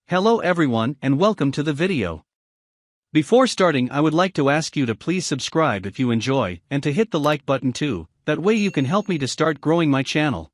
Hello everyone and welcome to the video. Before starting, I would like to ask you to please subscribe if you enjoy and to hit the like button too, that way you can help me to start growing my channel.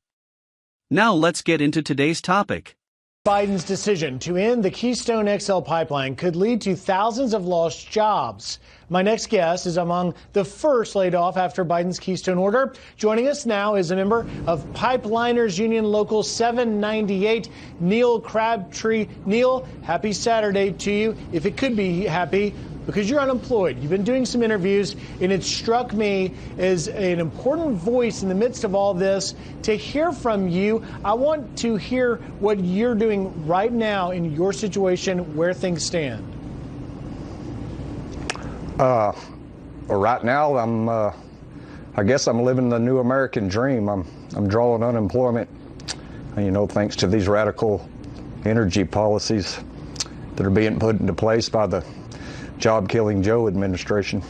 Now let's get into today's topic. Biden's decision to end the Keystone XL pipeline could lead to thousands of lost jobs. My next guest is among the first laid off after Biden's Keystone order. Joining us now is a member of Pipeliners Union Local 798, Neil Crabtree. Neil, happy Saturday to you. If it could be happy, because you're unemployed. You've been doing some interviews, and it struck me as an important voice in the midst of all this to hear from you. I want to hear what you're doing right now in your situation, where things stand. Right now, I guess I'm living the new American dream. I'm drawing unemployment, thanks to these radical energy policies that are being put into place by the job-killing Joe administration.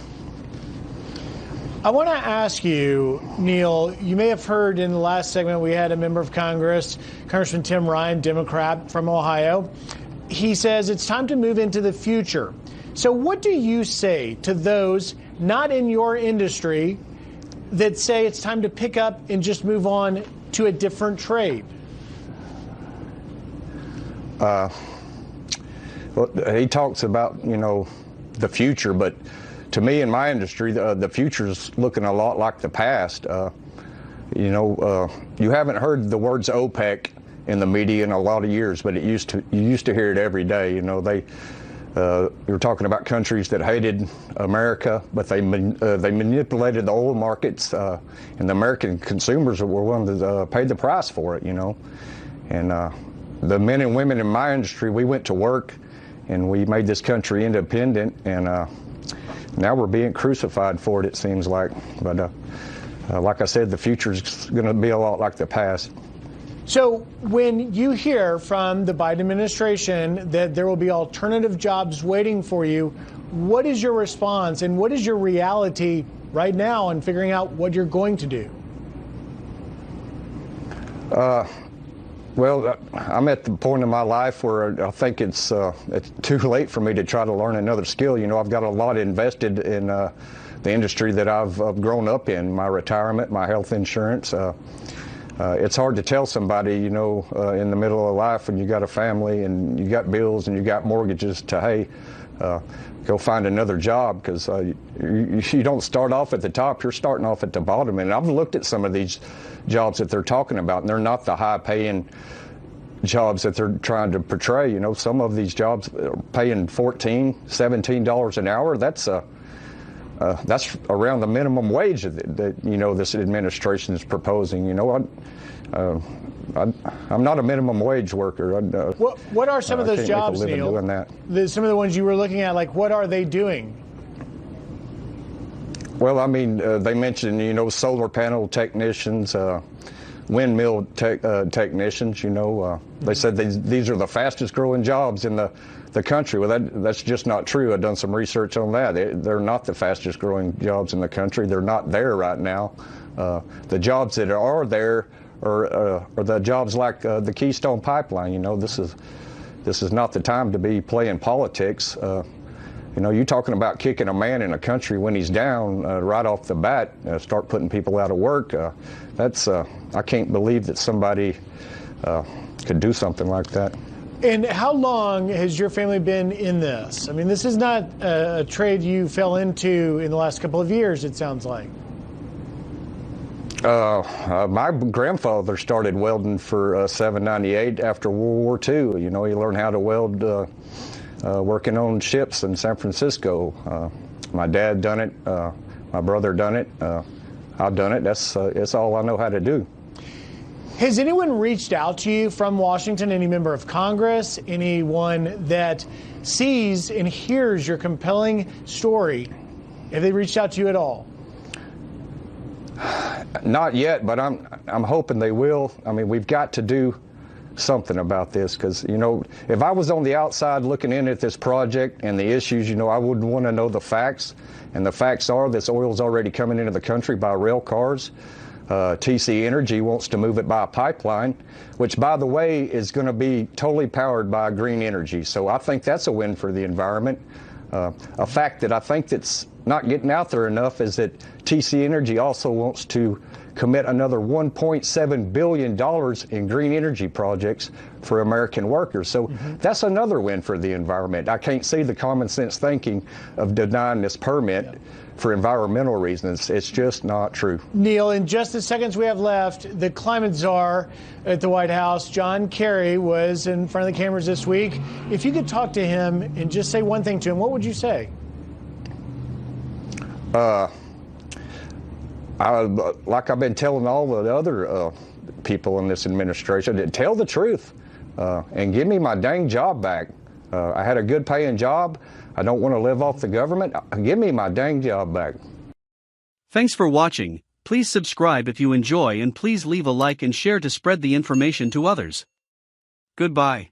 I want to ask you, Neil, you may have heard in the last segment we had a member of Congress, Congressman Tim Ryan, Democrat from Ohio. He says it's time to move into the future. So what do you say to those not in your industry that say it's time to pick up and just move on to a different trade? Well, he talks about, the future, but to me in my industry, the future is looking a lot like the past. You haven't heard the words OPEC in the media in a lot of years, but you used to hear it every day. You're talking about countries that hated America, but they manipulated the oil markets, and the American consumers were willing to pay the price for it. And the men and women in my industry, we went to work, and we made this country independent, and now we're being crucified for it, it seems like. But like I said, the future is going to be a lot like the past. So when you hear from the Biden administration that there will be alternative jobs waiting for you, what is your response and what is your reality right now in figuring out what you're going to do? Well, I'm at the point in my life where I think it's too late for me to try to learn another skill. I've got a lot invested in the industry that I've grown up in, my retirement, my health insurance. It's hard to tell somebody, in the middle of life when you got a family and you got bills and you got mortgages to, hey, go find another job, because you don't start off at the top, you're starting off at the bottom. And I've looked at some of these jobs that they're talking about, and they're not the high-paying jobs that they're trying to portray. Some of these jobs are paying $14, $17 an hour. That's around the minimum wage that this administration is proposing. I'm not a minimum wage worker. What are some of those jobs, Neil? Doing that. Some of the ones you were looking at, like what are they doing? Well, they mentioned, solar panel technicians, windmill technicians. They said these are the fastest growing jobs in the country. Well, that's just not true. I've done some research on that. They're not the fastest growing jobs in the country. They're not there right now. The jobs that are there are the jobs like the Keystone pipeline. This is not the time to be playing politics. You're talking about kicking a man in a country when he's down right off the bat, start putting people out of work. I can't believe that somebody could do something like that. And how long has your family been in this? This is not a trade you fell into in the last couple of years, it sounds like. My grandfather started welding for 798 after World War II. He learned how to weld working on ships in San Francisco. My dad done it. My brother done it. I've done it. That's all I know how to do. Has anyone reached out to you from Washington, any member of Congress, anyone that sees and hears your compelling story? Have they reached out to you at all? Not yet, but I'm hoping they will. We've got to do something about this, because if I was on the outside looking in at this project and the issues, I would want to know the facts, and the facts are this oil's already coming into the country by rail cars. TC Energy wants to move it by a pipeline, which, by the way, is going to be totally powered by green energy. So I think that's a win for the environment. A fact that I think that's not getting out there enough is that TC Energy also wants to commit another $1.7 billion in green energy projects for American workers. So that's another win for the environment. I can't see the common sense thinking of denying this permit for environmental reasons. It's just not true. Neil, in just the seconds we have left, the climate czar at the White House, John Kerry, was in front of the cameras this week. If you could talk to him and just say one thing to him, what would you say? Like I've been telling all the other people in this administration, tell the truth and give me my dang job back. I had a good paying job. I don't want to live off the government. Give me my dang job back. Thanks for watching. Please subscribe if you enjoy, and please leave a like and share to spread the information to others. Goodbye.